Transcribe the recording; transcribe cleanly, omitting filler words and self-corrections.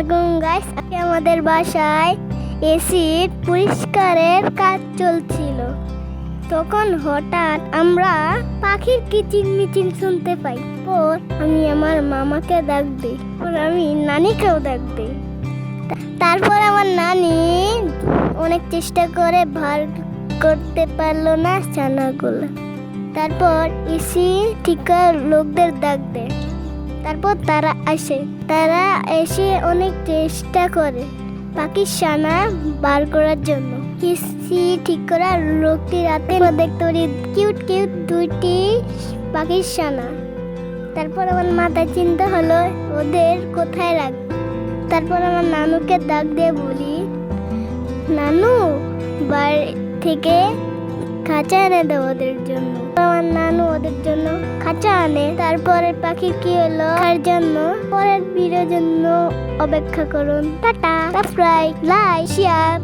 আলাইকুম গাইস, আমাদের বাসায় এসিড পরিষ্কারের কাজ চলছিল। তখন হঠাৎ আমরা পাখির কিচিরমিচির শুনতে পাই। পর আমি আমার মামাকে ডাক দিই, পর আমি নানিকেও ডাক দিই। তারপর আমার নানি অনেক চেষ্টা করে ভার করতে পারলো না ছানাগুলো। তারপর এসি ঠিকার লোকদের ডাক দেয়। তারপর তারা এসে অনেক চেষ্টা করে পাখির ছানা বার করার জন্য। এসি ঠিক করার লোকটি রাতে দেখতে পারি কিউট কিউট দুইটি পাখির ছানা। তারপর আমার মাথায় চিন্তা হলো ওদের কোথায় রাখবো। তারপর আমার নানুকে ডাক দিয়ে বলি, নানু বাড়ি থেকে খাঁচা এনে দাও ওদের জন্য। আমার নানু ওদের জন্য খাঁচা আনে। তারপরে পাখির কি হলো তার জন্য পরের ভিডিওর জন্য অপেক্ষা করুন। Tata, subscribe, like, share.